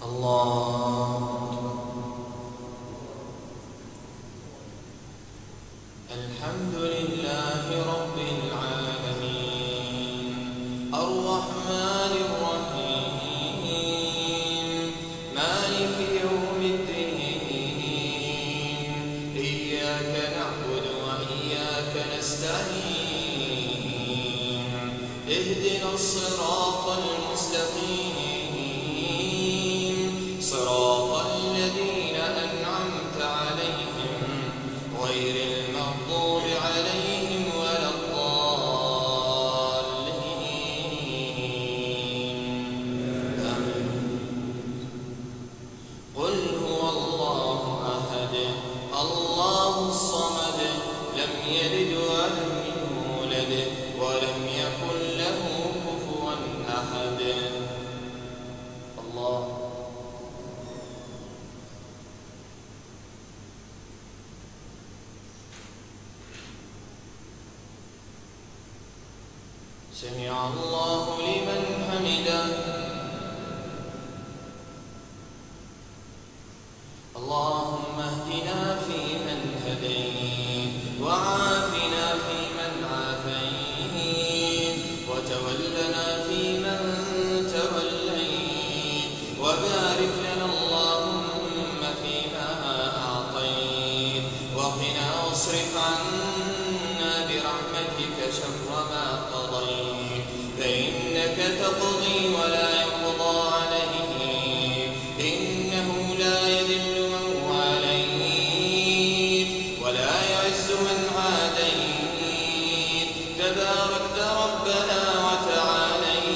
الله الحمد لله رب العالمين الرحمن الرحيم مالك يوم الدين إياك نعبد وإياك نستعين اهدنا الصراط المستقيم صراط الذين أنعمت عليهم غير المغضوب عليهم ولا الضالين آمين. قل هو الله أحد الله الصمد لم يلد ولم يولد ولم يكن له كفوا أحد. الله سمع الله لمن حمده اللهم اهدنا فيمن هديت وعافنا فيمن عافيت وتولنا فيمن توليت وبارك لنا اللهم فيما أعطيت وقنا واصرف عنا برحمتك شر ما قضيت فإنك تقضي ولا يقضى عليك إنه لا يذل من واليت ولا يعز من عاديت تباركت ربنا وتعاليت.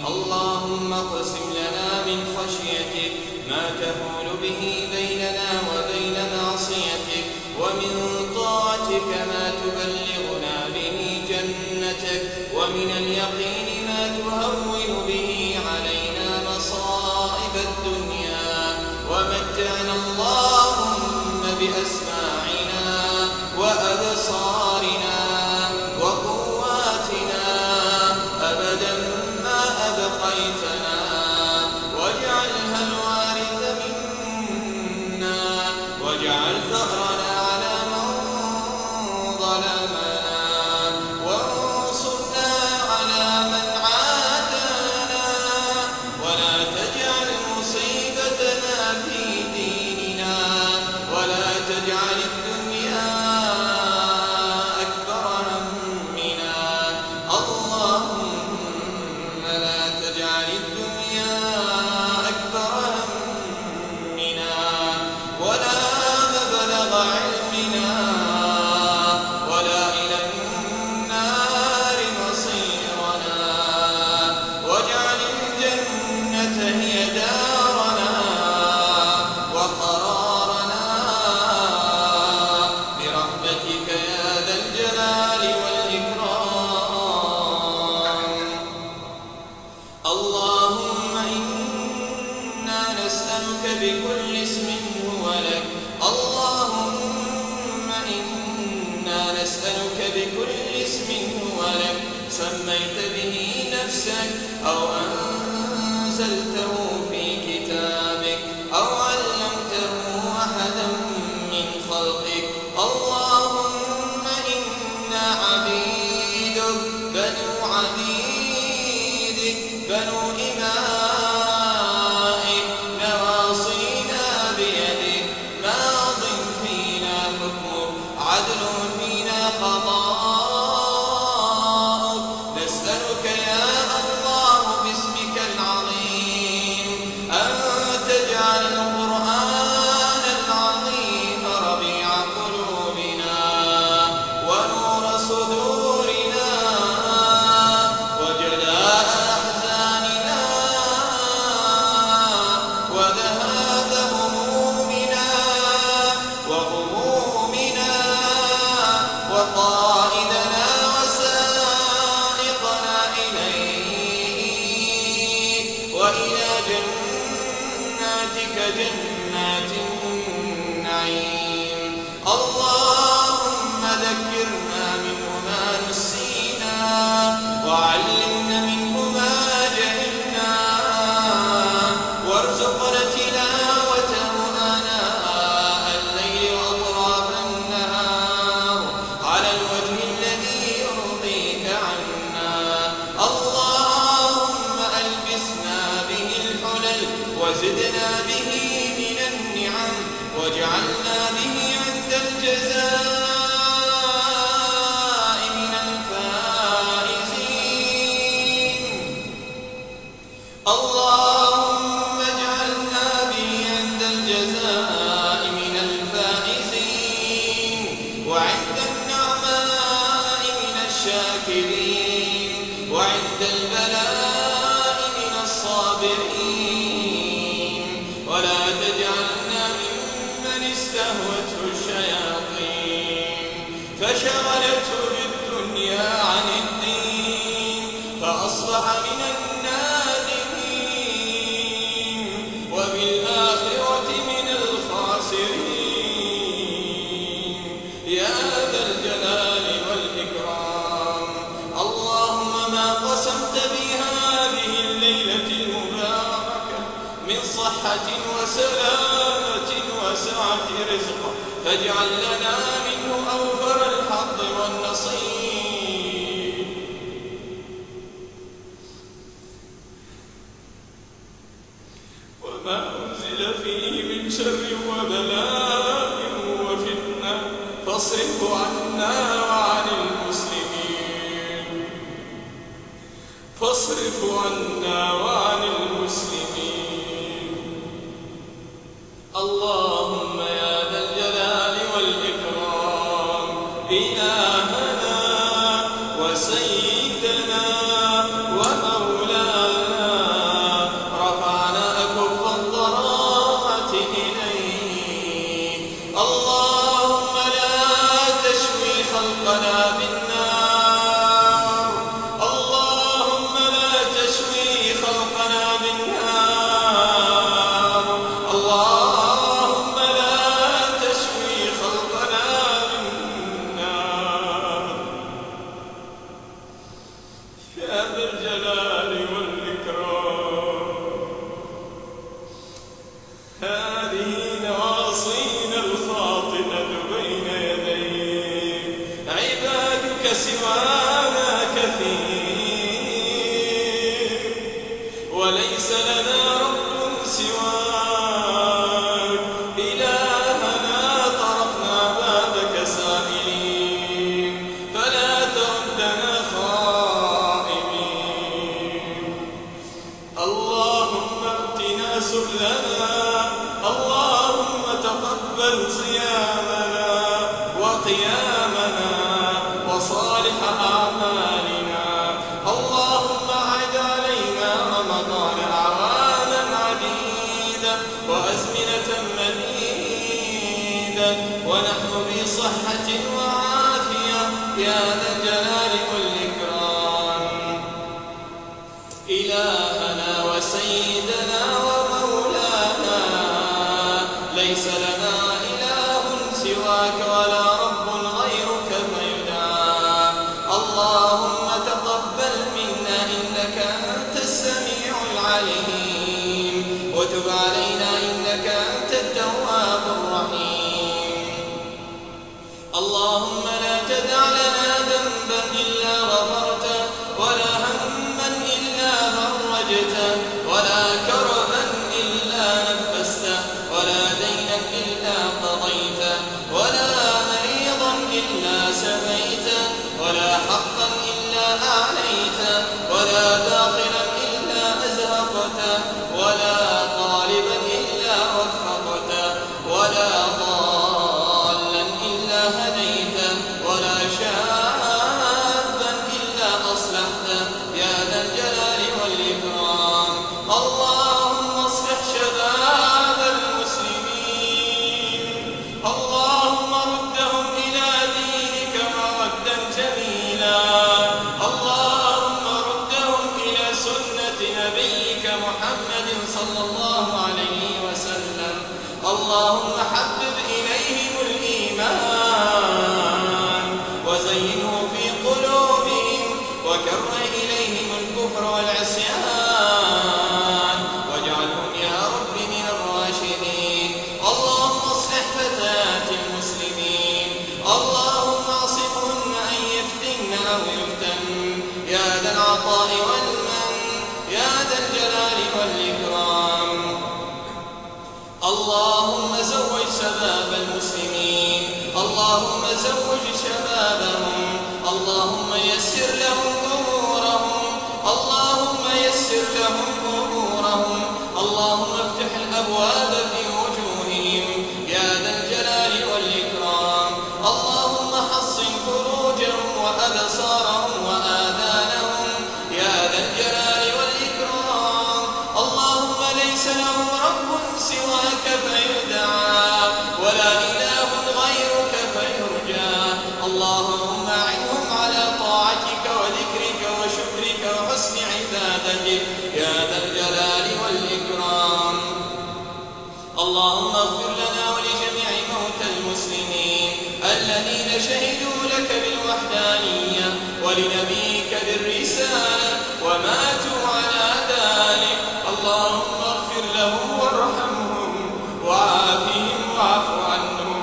اللهم اقسم لنا من خشيتك ما تحول به بيننا وبين معصيتك ومن طاعتك ما تبلغنا به جنتك ومن اليقين ما تهون به علينا مصائب الدنيا ومتعنا اللهم بأسماعنا وأبصارنا وقواتنا أبدا ما أبقيتنا واجعلها الوارث منا واجعل ثأرنا على من ظلمنا وانصرنا على من عادانا ولا تجعل مصيبتنا في ديننا ولا تجعل الدنيا أكبر همنا اللهم لا تجعل الدنيا أكبر همنا ولا مبلغ علمنا ولا إلى النار مصيرنا واجعل الجنة هي دارنا وقرارنا برحمتك يا ذا الجلال والإكرام. اللهم إنا نسألك بكل اسم هو لك اللهم إنا نسألك بكل اسم هو لك سميت به نفسك أو أنزلته في كتابك أو علمته أحدا من خلقك اللهم إنا عبيدك بنو عبيدك بنو إمائك نواصينا بيدك ماض فينا حكمك عدل فينا قضاءك نسألك يا الله باسمك العظيم أن تجعل القرآن العظيم ربيع قلوبنا ونور صدورنا وجلاء أحزاننا وذهاب همومنا وغمومنا وقائدنا وسائقنا إليك وإلى جناتك جنات النعيم. اللهم ذكرنا منه ما نسينا وعلمنا منه ما جهلنا وزدنا به من النعم واجعلنا به عند الجزاء من الفائزين. اللهم اجعلنا به عند الجزاء من الفائزين وعند النعماء من الشاكرين وعند البلاء من الصابرين. ولا تجعلنا ممن استهوته الشياطين فشغلته بالدنيا عن الدين فأصبح من النادمين وبالآخرة من الخاسرين يا ذا الجلال والإكرام. اللهم ما قسمت بهذه الليلة المباركة من صحة وسلامة وسعة رزق فاجعل لنا منه أوفر الحظ والنصيب. وما أنزل فيه من شر وبلاء وفتنة فاصرفه عنا وعن المسلمين فاصرفه عنا وعن المسلمين. اللهم يا ذا الجلال والإكرام إلهنا وسيدنا ومولانا رفعنا أكف الضراعة إليه. اللهم لا تشوي خلقنا بالنار. اللهم لا تشوي خلقنا بالنار. اللهم لا تشوي خلقنا بالنار يا ذا الجلال والإكرام. هذه نواصينا الخاطئة بين يديك عبادك سوانا كثير وليس لنا رب سواك. إلهنا طرقنا بابك سائلين فلا تردنا خائبين. اللهم ائتنا سبلنا. اللهم تقبل صيامنا وقيامنا وصالح أعمالنا. اللهم أعد علينا رمضان أعواما عديدة وأزمنة مديدة ونحن في صحة وعافية يا ذا الجلال والإكرام. إلهنا وسيدنا ومولانا ليس لنا إله سواك ولا رب غيرك فيدعى. اللهم تقبل منا إنك أنت السميع العليم وتب علينا إنك أنت التواب الرحيم. اللهم لا تدع لنا ذنبا إلا غفرته ولا هما إلا فرجته ولا كربا إلا نفسته ولا دينا إلا قضيته ولا مريضا إلا سميته ولا حقا إلا أعليته ولا باطلا إلا أزهقته ولا طالبا إلا وفقته ولا ضالا إلا هديته ولا شابا إلا أصلحته يا ذا الجلال والإكرام. اللهم اصلح شباب المسلمين. اللهم ردهم إلى دينك مردا جميلا. اللهم ردهم إلى سنة نبيك محمد صلى الله عليه وسلم. اللهم حبب إليهم الإيمان وزينه في قلوبهم وكره إليهم الكفر والعصيان واجعلهم يا رب من الراشدين. اللهم اصلح فتيات المسلمين. اللهم اعصمهن أن يفتن أو يفتن يا ذا العطاء والمن يا ذا الجلال والإكرام. اللهم زوج شباب المسلمين، اللهم زوج شبابهم، اللهم يسر لهم أمورهم، اللهم يسر لهم أمورهم، اللهم افتح الأبواب في وجوههم يا ذا الجلال والإكرام، اللهم حصن فروجهم وأبصارهم وآذانهم يا ذا الجلال والإكرام، اللهم ليس لهم رب سواك فيدعى ولا إله غيرك فيرجى، اللهم أعنهم على طاعتك وذكرك وشكرك وحسن عبادتك يا ذا الجلال والإكرام، اللهم اغفر لنا ولجميع موتى المسلمين الذين شهدوا لك بالوحدانية ولنبيك بالرسالة وماتوا على ذلك، اللهم اغفر لهم وارحمهم وعافهم واعف عنهم،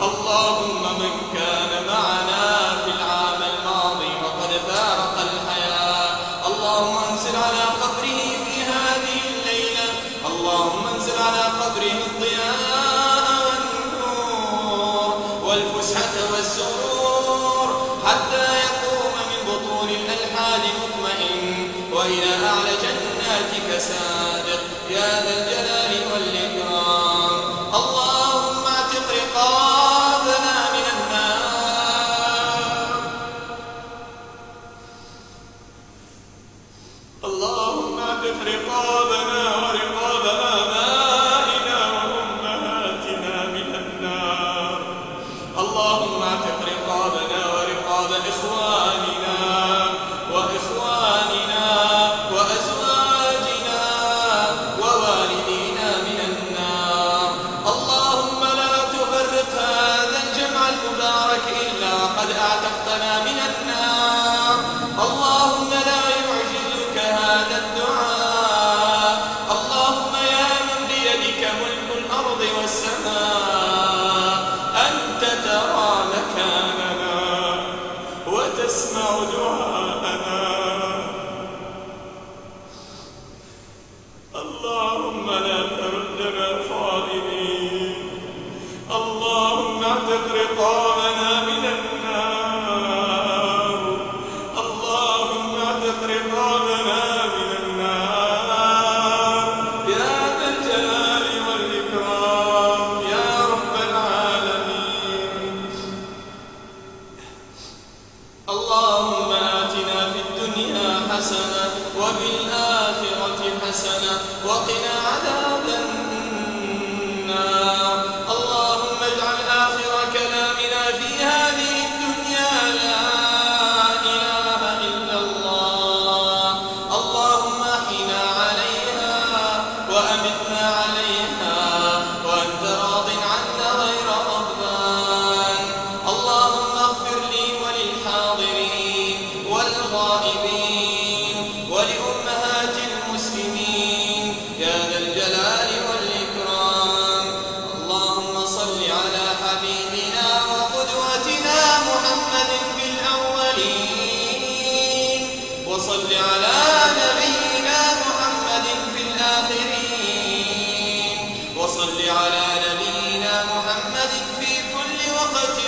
اللهم من كان معنا في العام الماضي وقد فارق الحياة اللهم انزل على قبره في هذه الليلة، اللهم انزل على قبره الضياء والنور والفسحة والسرور حتى يقوم من بطون الألحاد مطمئن وإلى أعلى جناتك سابق يا ذا الجلال والإكرام، اللهم اعتق رقابنا من النار، اللهم اعتق رقابنا ورقاب آبائنا وأمهاتنا من النار، اللهم اعتق رقابنا ورقاب إخواننا وإخواننا وأزواجنا ووالدينا من النار، اللهم لا تفرق هذا الجمع المبارك إلا وقد أعتقتنا من النار، اللهم لا يعجزك هذا الدعاء، اللهم يا من بيدك ملك الأرض والسماء أنت ترى مكاننا وتسمع دعاءنا، اللهم لا تردنا خائبين، اللهم اعتق رقابنا من النار، اللهم اعتق رقابنا من النار يا ذا الجلال والإكرام يا رب العالمين، اللهم آتنا في الدنيا حسنة وفي الآخرة حسنة وقنا عذاب النار، اللهم اجعل آخر كلامنا في هذه الدنيا لا إله إلا الله، اللهم أحينا عليها وأمتنا عليها وأنت راض عنا غير غضبان، اللهم اغفر لي وللحاضرين والغائبين ولأمهات المسلمين يا ذا الجلال والإكرام، اللهم صل على حبيبنا وقدوتنا محمد في الأولين وصل على نبينا محمد في الآخرين وصل على نبينا محمد في كل وقت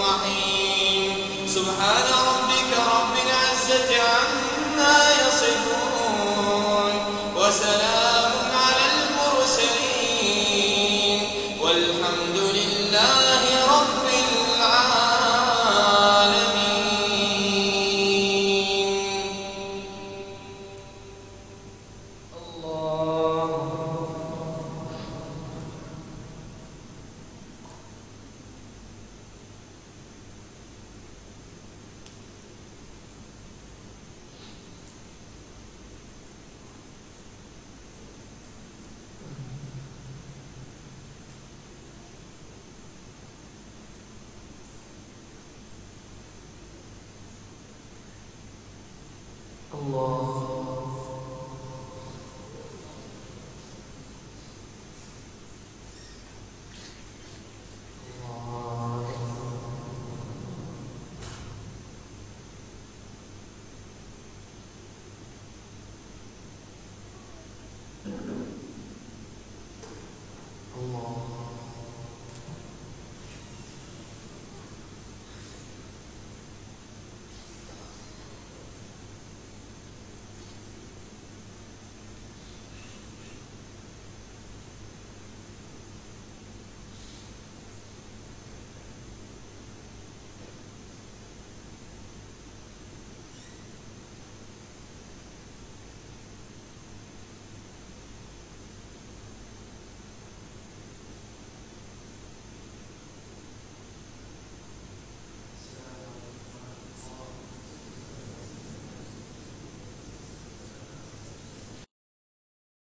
وحين، سبحان ربك رب العزة عما يصفون وسلام